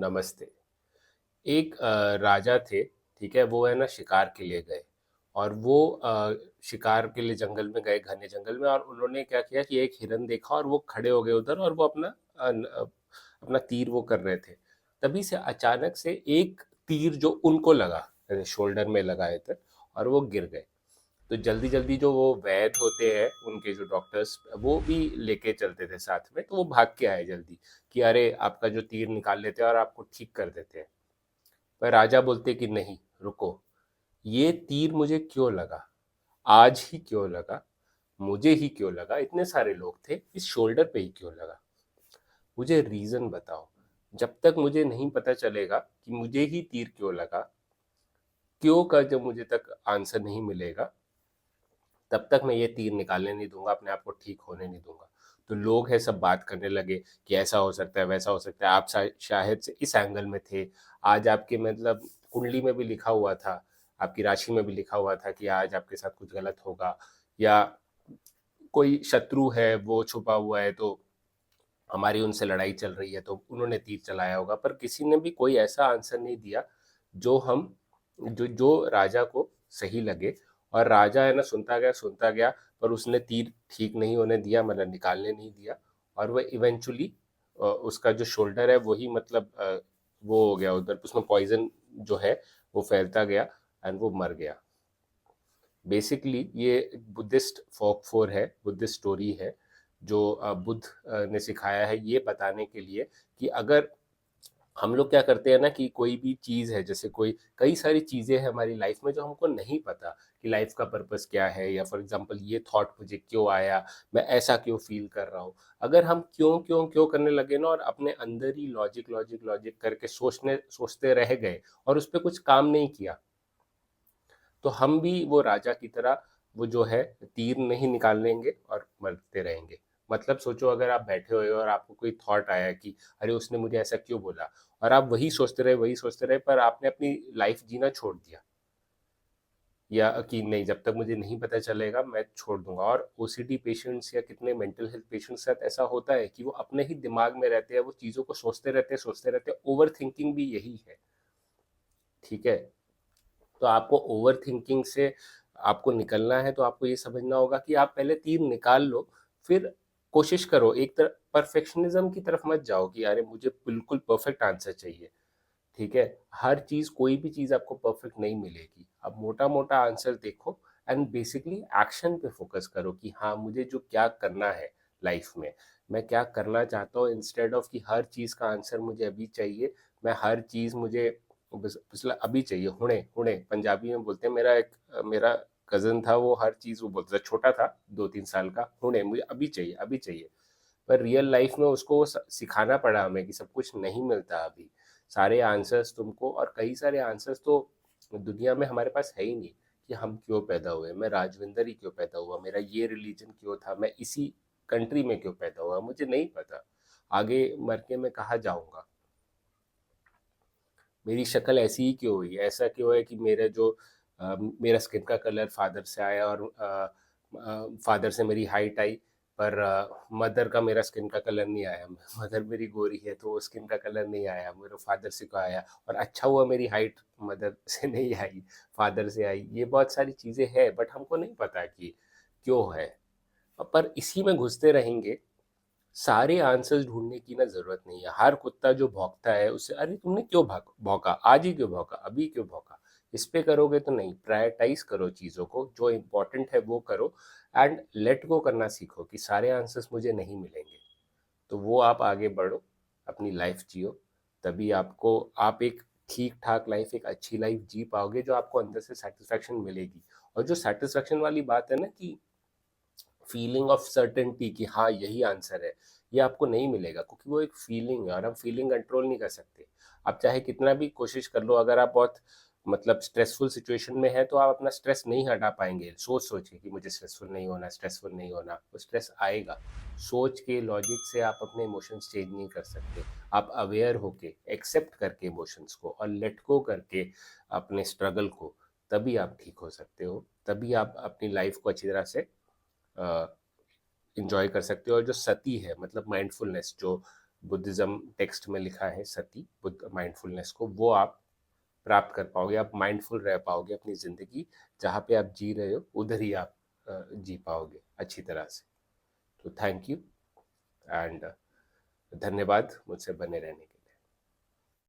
नमस्ते। एक राजा थे, ठीक है? वो है ना शिकार के लिए गए और वो शिकार के लिए जंगल में गए, घने जंगल में, और उन्होंने क्या किया कि एक हिरन देखा और वो खड़े हो गए उधर और वो अपना तीर वो कर रहे थे। तभी से अचानक से एक तीर जो उनको लगा, शोल्डर में लगाए थे, और वो गिर गए। तो जल्दी जल्दी जो वो वैद्य होते हैं, उनके जो डॉक्टर्स, वो भी लेके चलते थे साथ में, तो वो भाग के आए जल्दी कि अरे आपका जो तीर निकाल लेते हैं और आपको ठीक कर देते हैं। पर राजा बोलते कि नहीं, रुको, ये तीर मुझे क्यों लगा, आज ही क्यों लगा, मुझे ही क्यों लगा, इतने सारे लोग थे, इस शोल्डर पे ही क्यों लगा, मुझे रीजन बताओ। जब तक मुझे नहीं पता चलेगा कि मुझे ही तीर क्यों लगा, क्यों का जब मुझे तक आंसर नहीं मिलेगा, तब तक मैं ये तीर निकालने नहीं दूंगा, अपने आप को ठीक होने नहीं दूंगा। तो लोग हैं सब बात करने लगे कि ऐसा हो सकता है, वैसा हो सकता है, आप शायद से इस एंगल में थे, आज आपके मतलब कुंडली में भी लिखा हुआ था, आपकी राशि में भी लिखा हुआ था कि आज आपके साथ कुछ गलत होगा, या कोई शत्रु है वो छुपा हुआ है, तो हमारी उनसे लड़ाई चल रही है तो उन्होंने तीर चलाया होगा। पर किसी ने भी कोई ऐसा आंसर नहीं दिया जो हम जो जो राजा को सही लगे। और राजा है ना सुनता गया, पर उसने तीर ठीक नहीं होने दिया, मतलब निकालने नहीं दिया। और वह इवेंचुअली उसका जो शोल्डर है वही मतलब वो हो गया, उधर उसमें पॉइजन जो है वो फैलता गया एंड वो मर गया। बेसिकली ये बुद्धिस्ट फोक फोर है, बुद्धिस्ट स्टोरी है, जो बुद्ध ने सिखाया है ये बताने के लिए कि अगर हम लोग क्या करते हैं ना कि कोई भी चीज़ है, जैसे कोई कई सारी चीज़ें हैं हमारी लाइफ में जो हमको नहीं पता कि लाइफ का पर्पस क्या है, या फॉर एग्जांपल ये थॉट मुझे क्यों आया, मैं ऐसा क्यों फील कर रहा हूँ। अगर हम क्यों क्यों क्यों करने लगे ना और अपने अंदर ही लॉजिक लॉजिक लॉजिक करके सोचते रह गए और उस पर कुछ काम नहीं किया, तो हम भी वो राजा की तरह वो जो है तीर नहीं निकाल लेंगे और मरते रहेंगे। मतलब सोचो, अगर आप बैठे हुए हो और आपको कोई थॉट आया कि अरे उसने मुझे ऐसा क्यों बोला, और आप वही सोचते रहे, पर आपने अपनी लाइफ जीना छोड़ दिया, या कि नहीं जब तक मुझे नहीं पता चलेगा मैं छोड़ दूंगा। और ओसीडी पेशेंट्स या कितने मेंटल हेल्थ पेशेंट्स के साथ ऐसा होता है कि वो अपने ही दिमाग में रहते हैं, वो चीज़ों को सोचते रहते हैं। ओवर थिंकिंग भी यही है, ठीक है? तो आपको ओवर थिंकिंग से आपको निकलना है, तो आपको ये समझना होगा कि आप पहले तीर निकाल लो, फिर कोशिश करो। एक तरफ परफेक्शनिज्म की तरफ मत जाओ कि अरे मुझे बिल्कुल परफेक्ट आंसर चाहिए, ठीक है? हर चीज, कोई भी चीज आपको परफेक्ट नहीं मिलेगी। अब मोटा मोटा आंसर देखो एंड बेसिकली एक्शन पे फोकस करो कि हाँ, मुझे जो क्या करना है लाइफ में, मैं क्या करना चाहता हूँ, इंस्टेड ऑफ कि हर चीज का आंसर मुझे अभी चाहिए। मैं हर चीज मुझे पिछला अभी चाहिए, हुणे हुणे पंजाबी में बोलते हैं। मेरा कजन था, वो हर चीज वो बोलता था, छोटा था 2-3 साल का, हुणे मुझे अभी चाहिए, अभी चाहिए। पर रियल लाइफ में उसको वो सिखाना पड़ा हमें कि सब कुछ नहीं मिलता अभी। सारे आंसर्स तुमको, और कई सारे आंसर्स तो दुनिया में हमारे पास है ही नहीं, कि हम क्यों पैदा हुए, मैं राजविंदर ही क्यों पैदा हुआ, मेरा ये रिलीजन क्यों था, मैं इसी कंट्री में क्यों पैदा हुआ, मुझे नहीं पता। आगे मर के मैं कहाँ जाऊंगा, मेरी शक्ल ऐसी ही क्यों हुई, ऐसा क्यों है कि मेरा स्किन का कलर फादर से आया, और फादर से मेरी हाइट आई, पर मदर का मेरा स्किन का कलर नहीं आया। मदर मेरी गोरी है तो स्किन का कलर नहीं आया, मेरे फादर से को आया। और अच्छा हुआ मेरी हाइट मदर से नहीं आई, फादर से आई। ये बहुत सारी चीज़ें हैं, बट हमको नहीं पता कि क्यों है। पर इसी में घुसते रहेंगे, सारे आंसर्स ढूंढने की ना जरूरत नहीं है। हर कुत्ता जो भौंकता है उससे अरे तुमने क्यों भौंका, आज ही क्यों भौंका, अभी क्यों भौंका, इस पे करोगे तो नहीं। प्रायोरिटाइज करो चीज़ों को, जो इम्पोर्टेंट है वो करो, एंड लेट गो करना सीखो कि सारे आंसर्स मुझे नहीं मिलेंगे। तो वो आप आगे बढ़ो, अपनी लाइफ जियो, तभी आप एक ठीक ठाक लाइफ, एक अच्छी लाइफ जी पाओगे, जो आपको अंदर से सेटिस्फैक्शन मिलेगी। और जो सेटिस्फैक्शन वाली बात है ना कि फीलिंग ऑफ सर्टेनिटी कि हाँ यही आंसर है, ये आपको नहीं मिलेगा, क्योंकि वो एक फीलिंग है और हम फीलिंग कंट्रोल नहीं कर सकते। आप चाहे कितना भी कोशिश कर लो, अगर आप बहुत मतलब स्ट्रेसफुल सिचुएशन में है तो आप अपना स्ट्रेस नहीं हटा पाएंगे सोच सोच के कि मुझे स्ट्रेसफुल नहीं होना, स्ट्रेसफुल नहीं होना। वो स्ट्रेस आएगा, सोच के लॉजिक से आप अपने इमोशंस चेंज नहीं कर सकते। आप अवेयर होके एक्सेप्ट करके इमोशंस को और लेट गो करके अपने स्ट्रगल को, तभी आप ठीक हो सकते हो, तभी आप अपनी लाइफ को अच्छी तरह से इंजॉय कर सकते हो। और जो सती है मतलब माइंडफुलनेस, जो बुद्धिज्म टेक्स्ट में लिखा है सती बुद्ध माइंडफुलनेस को, वो आप प्राप्त कर पाओगे। आप माइंडफुल रह पाओगे अपनी ज़िंदगी, जहाँ पे आप जी रहे हो उधर ही आप जी पाओगे अच्छी तरह से। तो थैंक यू एंड धन्यवाद मुझसे बने रहने के लिए।